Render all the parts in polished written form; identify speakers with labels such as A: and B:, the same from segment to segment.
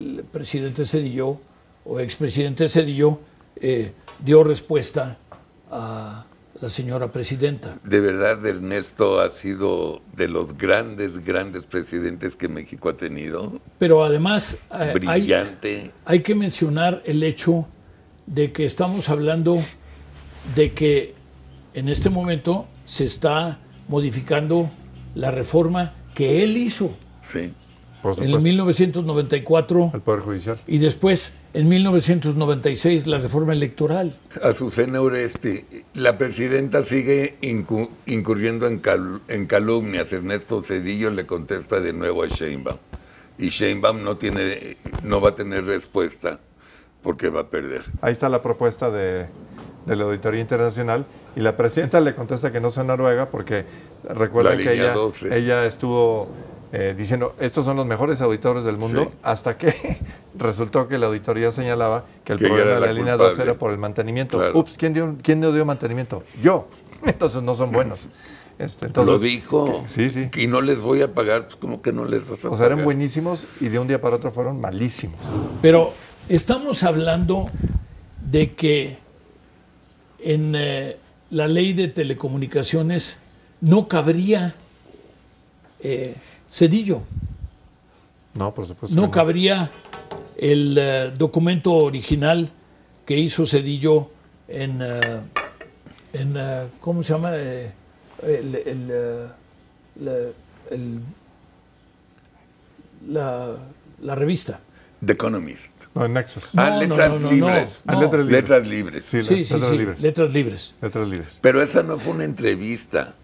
A: El presidente Zedillo o expresidente Zedillo dio respuesta a la señora presidenta.
B: De verdad, Ernesto ha sido de los grandes presidentes que México ha tenido.
A: Pero además
B: brillante.
A: Hay que mencionar el hecho de que estamos hablando de que en este momento se está modificando la reforma que él hizo.
B: Sí.
C: Por supuesto.
A: En 1994.
C: El Poder Judicial.
A: Y después, en 1996, la reforma electoral.
B: Azucena Oresti, la presidenta sigue incurriendo en calumnias. Ernesto Zedillo le contesta de nuevo a Sheinbaum. Y Sheinbaum no va a tener respuesta porque va a perder.
C: Ahí está la propuesta de la Auditoría Internacional y la presidenta le contesta que no sea Noruega porque recuerda que ella estuvo diciendo estos son los mejores auditores del mundo, sí, hasta que resultó que la auditoría señalaba que el problema de la línea 2 era por el mantenimiento. Claro. Ups, ¿quién no dio mantenimiento? Yo. Entonces no son buenos. Entonces,
B: lo dijo.
C: Sí.
B: Y no les voy a pagar, pues como que no les vas a pagar.
C: O sea, eran buenísimos y de un día para otro fueron malísimos.
A: Pero estamos hablando de que en la ley de telecomunicaciones no cabría Zedillo.
C: No, por supuesto.
A: No cabría el documento original que hizo Zedillo en ¿cómo se llama? La revista.
B: The Economist.
C: No, en Nexus.
B: Letras libres. Letras libres.
A: Sí, letras libres.
C: Letras libres.
B: Pero esa no fue una entrevista.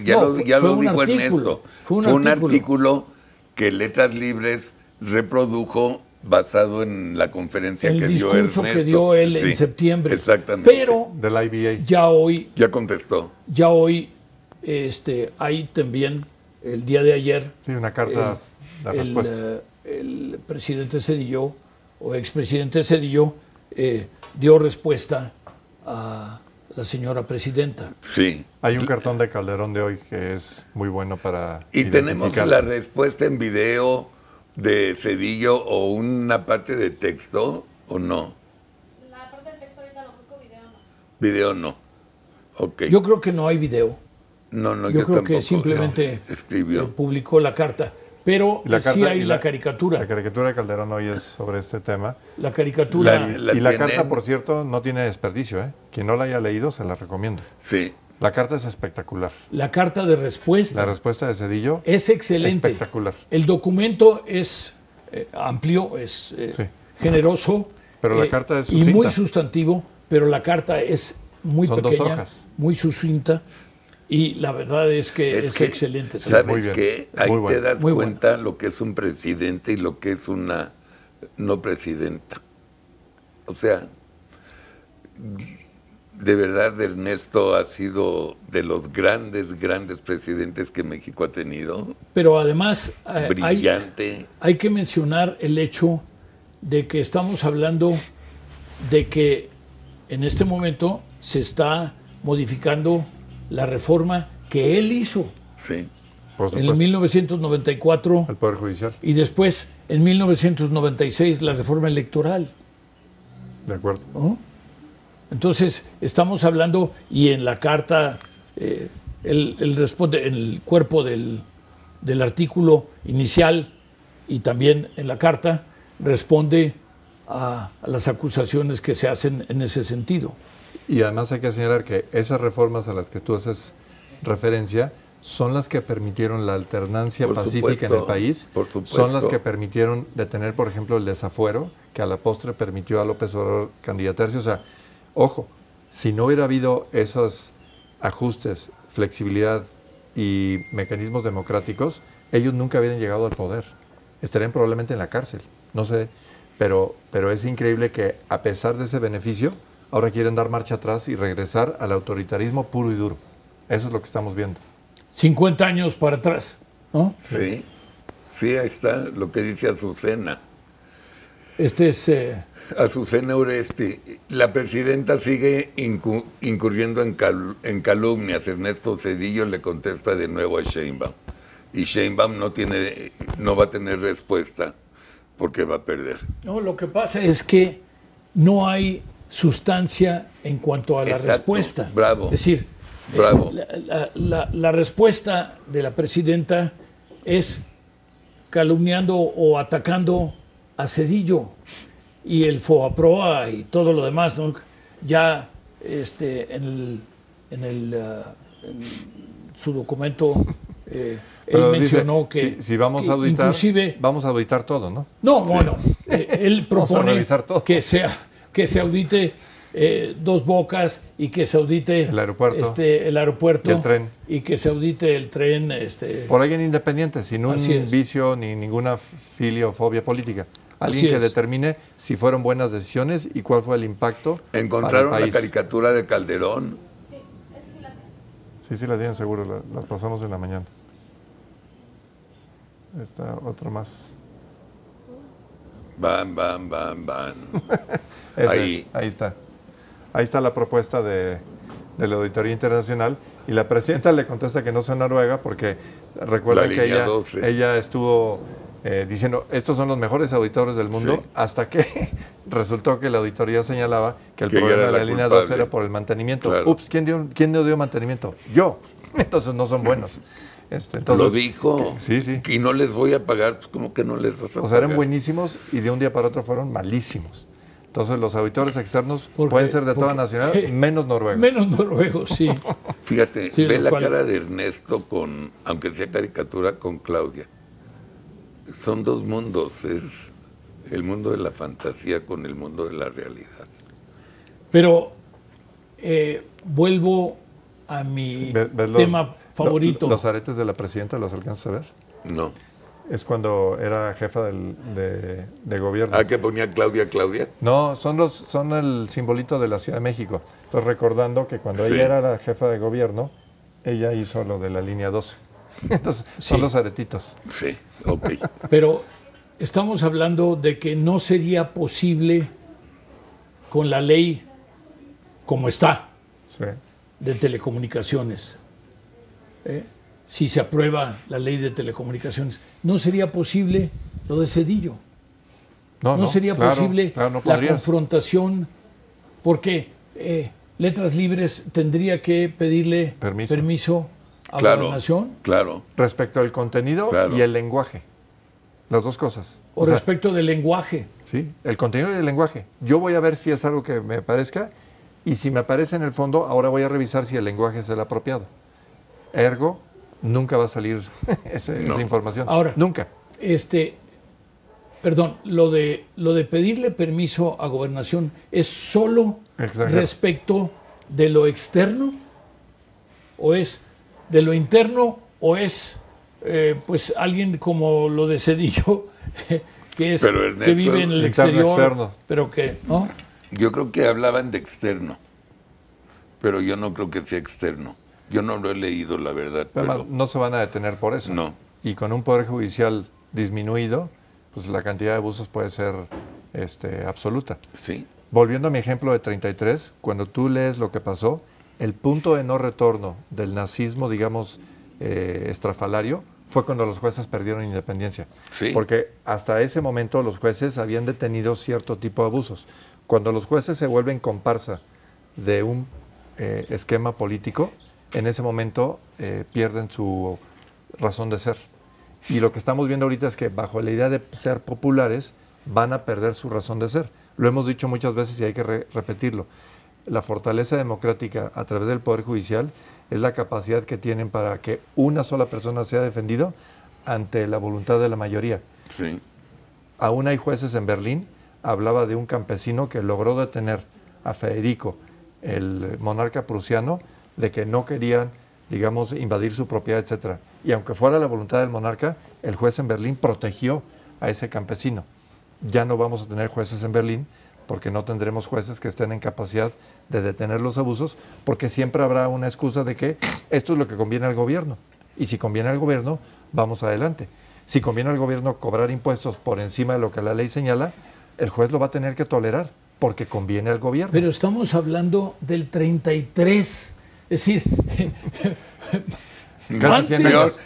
B: Ya lo dijo Ernesto. Fue un artículo que Letras Libres reprodujo basado en la conferencia que dio Ernesto.
A: El discurso que dio él en septiembre.
B: Exactamente.
A: Pero
C: del IBA.
A: Ya
B: contestó.
A: Ya hoy hay también, el día de ayer,
C: sí, una carta de respuesta.
A: El presidente Zedillo o expresidente Zedillo dio respuesta a la señora presidenta.
B: Sí.
C: Hay un cartón de Calderón de hoy que es muy bueno para
B: y tenemos la respuesta en video de Zedillo o una parte de texto o no.
D: La parte del texto ahorita lo busco, video no.
B: Video no. Okay.
A: Yo creo que no hay video.
B: No,
A: yo creo que simplemente
B: escribió.
A: Publicó la carta. Pero sí hay la caricatura.
C: La caricatura de Calderón hoy es sobre este tema.
A: La caricatura.
C: Y la carta, por cierto, no tiene desperdicio, ¿eh? Quien no la haya leído, se la recomiendo.
B: Sí.
C: La carta es espectacular.
A: La carta de respuesta.
C: La respuesta de Zedillo
A: es excelente.
C: Espectacular.
A: El documento es amplio, es generoso.
C: Pero la carta es sucinta.
A: Y muy sustantivo, pero la carta es muy
C: Son
A: pequeña,
C: 2 hojas.
A: Muy sucinta. Y la verdad es que es excelente.
B: ¿Sabes qué? Ahí te das cuenta lo que es un presidente y lo que es una no presidenta. O sea, de verdad Ernesto ha sido de los grandes presidentes que México ha tenido.
A: Pero además
B: brillante.
A: Hay que mencionar el hecho de que estamos hablando de que en este momento se está modificando la reforma que él hizo.
B: Sí,
C: por supuesto.
A: En 1994.
C: El Poder Judicial.
A: Y después, en 1996, la reforma electoral.
C: De acuerdo.
A: ¿No? Entonces, estamos hablando, y en la carta, él responde, en el cuerpo del artículo inicial y también en la carta, responde a las acusaciones que se hacen en ese sentido.
C: Y además hay que señalar que esas reformas a las que tú haces referencia son las que permitieron la alternancia pacífica en el país, son las que permitieron detener, por ejemplo, el desafuero, que a la postre permitió a López Obrador candidatarse. O sea, ojo, si no hubiera habido esos ajustes, flexibilidad y mecanismos democráticos, ellos nunca habían llegado al poder. Estarían probablemente en la cárcel, no sé, pero es increíble que a pesar de ese beneficio, ahora quieren dar marcha atrás y regresar al autoritarismo puro y duro. Eso es lo que estamos viendo.
A: 50 años para atrás, ¿no?
B: Sí, ahí está lo que dice Azucena. Azucena Oresti, la presidenta sigue incurriendo en calumnias. Ernesto Zedillo le contesta de nuevo a Sheinbaum. Y Sheinbaum no va a tener respuesta porque va a perder.
A: No, lo que pasa es que no hay sustancia en cuanto a la respuesta.
B: Bravo.
A: Es decir,
B: bravo.
A: La respuesta de la presidenta es calumniando o atacando a Zedillo y el FOBAPROA y todo lo demás, ¿no? Ya en su documento él mencionó
C: dice, si vamos a auditar, inclusive vamos a auditar todo, ¿no?
A: No, bueno, él propone que se audite Dos Bocas y que se audite
C: el aeropuerto
A: y
C: el tren,
A: y que se audite el tren
C: por alguien independiente, sin un vicio ni ninguna filia o fobia política. Alguien que determine si fueron buenas decisiones y cuál fue el impacto.
B: ¿Encontraron
C: para el país?
B: La caricatura de Calderón?
D: Sí, esa sí la tengo.
C: Sí, la tienen seguro, las pasamos en la mañana. Esta otra más.
B: Van.
C: Ahí está. Ahí está la propuesta de la Auditoría Internacional y la presidenta le contesta que no sea Noruega porque recuerda que ella estuvo diciendo estos son los mejores auditores del mundo hasta que resultó que la auditoría señalaba que el problema de la línea 12 era por el mantenimiento. Claro. Ups, ¿quién no dio mantenimiento? Yo. Entonces no son buenos. Entonces,
B: lo dijo.
C: Sí.
B: Y no les voy a pagar, pues como que no les vas a pagar.
C: O sea, eran buenísimos y de un día para otro fueron malísimos. Entonces los auditores externos pueden ser de toda nacionalidad, menos noruegos.
A: Menos noruegos, sí.
B: Fíjate, ve la cara de Ernesto con, aunque sea caricatura, con Claudia. Son dos mundos, es el mundo de la fantasía con el mundo de la realidad.
A: Pero vuelvo a mi tema favorito.
C: ¿Los aretes de la presidenta los alcanzas a ver?
B: No.
C: Es cuando era jefa de gobierno.
B: ¿Ah, que ponía Claudia?
C: No, son el simbolito de la Ciudad de México. Entonces, recordando que cuando ella era la jefa de gobierno, ella hizo lo de la línea 12. Entonces, son los aretitos.
B: Sí, ok.
A: Pero estamos hablando de que no sería posible con la ley como está de telecomunicaciones. Si se aprueba la ley de telecomunicaciones, no sería posible lo de Zedillo. No sería posible la confrontación, porque Letras Libres tendría que pedirle permiso a la Gobernación.
B: Claro.
C: Respecto al contenido y el lenguaje. Las dos cosas.
A: O respecto del lenguaje.
C: Sí, el contenido y el lenguaje. Yo voy a ver si es algo que me parezca y si me aparece en el fondo, ahora voy a revisar si el lenguaje es el apropiado. Ergo, nunca va a salir esa información.
A: Ahora,
C: nunca.
A: Perdón, lo de pedirle permiso a Gobernación es solo respecto de lo externo, o es de lo interno, o es pues alguien como lo de Zedillo que es Ernesto, que vive en el exterior, pero que no.
B: Yo creo que hablaban de externo, pero yo no creo que sea externo. Yo no lo he leído, la verdad.
C: Pero no se van a detener por eso.
B: No.
C: Y con un poder judicial disminuido, pues la cantidad de abusos puede ser absoluta.
B: Sí.
C: Volviendo a mi ejemplo de 33, cuando tú lees lo que pasó, el punto de no retorno del nazismo, digamos, estrafalario, fue cuando los jueces perdieron independencia.
B: Sí.
C: Porque hasta ese momento los jueces habían detenido cierto tipo de abusos. Cuando los jueces se vuelven comparsa de un esquema político, en ese momento pierden su razón de ser. Y lo que estamos viendo ahorita es que bajo la idea de ser populares van a perder su razón de ser. Lo hemos dicho muchas veces y hay que repetirlo. La fortaleza democrática a través del Poder Judicial es la capacidad que tienen para que una sola persona sea defendido ante la voluntad de la mayoría.
B: Sí.
C: Aún hay jueces en Berlín, hablaba de un campesino que logró detener a Federico, el monarca prusiano, de que no querían, digamos, invadir su propiedad, etcétera. Y aunque fuera la voluntad del monarca, el juez en Berlín protegió a ese campesino. Ya no vamos a tener jueces en Berlín porque no tendremos jueces que estén en capacidad de detener los abusos, porque siempre habrá una excusa de que esto es lo que conviene al gobierno. Y si conviene al gobierno, vamos adelante. Si conviene al gobierno cobrar impuestos por encima de lo que la ley señala, el juez lo va a tener que tolerar porque conviene al gobierno.
A: Pero estamos hablando del 33, es decir,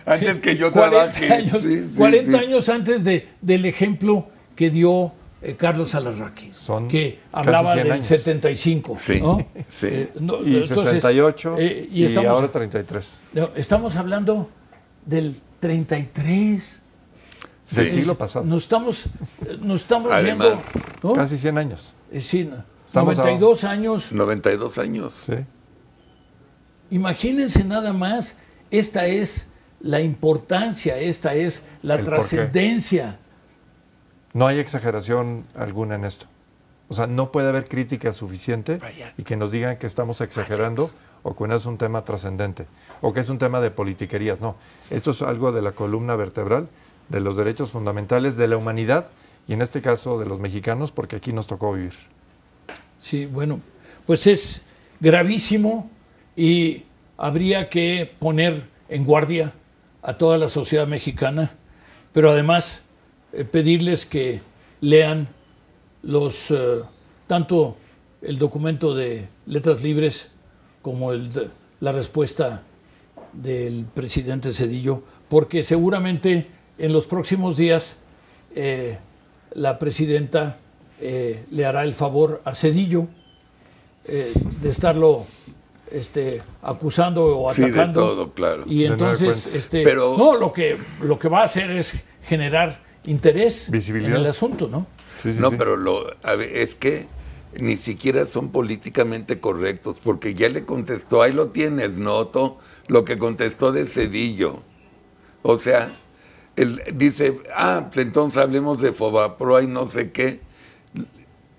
B: antes que yo trabaje.
A: 40 años antes del ejemplo que dio Carlos Alarraqui,
C: Son
A: que hablaba
C: casi 100
A: del
C: años.
A: 75.
B: Sí,
A: ¿no?
B: sí.
C: Y
A: Entonces,
C: 68 y
A: estamos,
C: ahora 33.
A: no, estamos hablando del 33.
C: Del
B: Sí.
C: siglo pasado.
A: Nos estamos
B: Además,
A: yendo, ¿no?
C: Casi 100 años.
A: Sí,
C: Estamos
A: 92 años.
B: 92 años.
C: Sí.
A: Imagínense nada más, esta es la importancia, esta es la
C: El porqué.
A: trascendencia.
C: No hay exageración alguna en esto. O sea, no puede haber crítica suficiente y que nos digan que estamos exagerando o que no es un tema trascendente o que es un tema de politiquerías. No, esto es algo de la columna vertebral de los derechos fundamentales de la humanidad y en este caso de los mexicanos, porque aquí nos tocó vivir.
A: Sí, bueno, pues es gravísimo y habría que poner en guardia a toda la sociedad mexicana, pero además pedirles que lean tanto el documento de Letras Libres como la respuesta del presidente Zedillo, porque seguramente en los próximos días la presidenta le hará el favor a Zedillo de estarlo acusando o
B: Sí, de
A: atacando.
B: todo, claro.
A: Y
C: De nueva
A: entonces,
C: cuenta.
B: Pero-
A: no, lo que va a hacer es generar interés
C: Visibilidad.
A: en el asunto, ¿no?
C: Sí, sí,
B: No,
C: sí.
B: pero es que ni siquiera son políticamente correctos, porque ya le contestó, ahí lo tienes, Noto, lo que contestó de Zedillo. O sea, él dice, pues entonces hablemos de Fobaproa y no sé qué.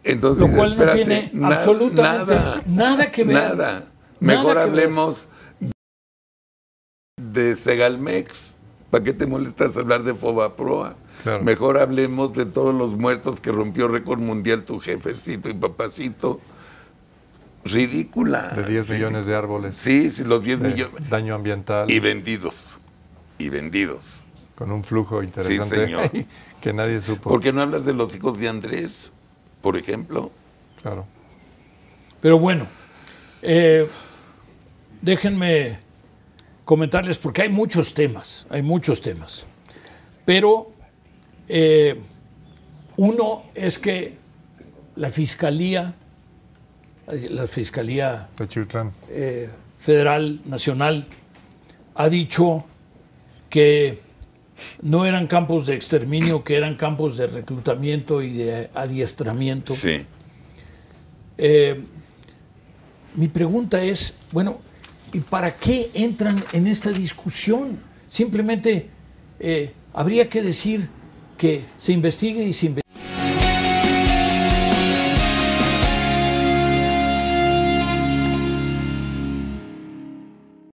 B: Entonces,
A: Lo
B: dice,
A: cual no
B: espérate,
A: tiene absolutamente nada que ver.
B: Nada. Mejor
A: Nada que ver.
B: hablemos de Segalmex. ¿Para qué te molestas hablar de Fobaproa?
C: Claro.
B: Mejor hablemos de todos los muertos que rompió récord mundial tu jefecito y papacito. Ridícula.
C: De 10 millones de árboles.
B: Sí, sí, los 10
C: de
B: millones.
C: daño ambiental.
B: Y vendidos. Y vendidos.
C: Con un flujo interesante
B: señor.
C: que nadie supo.
B: ¿Por qué no hablas de los hijos de Andrés, por ejemplo?
C: Claro.
A: Pero bueno, déjenme comentarles, porque hay muchos temas, pero uno es que la Fiscalía
C: Techiutlán.
A: Federal Nacional ha dicho que no eran campos de exterminio, que eran campos de reclutamiento y de adiestramiento.
B: Sí.
A: Mi pregunta es, bueno, ¿y para qué entran en esta discusión? Simplemente habría que decir que se investigue y se investigue.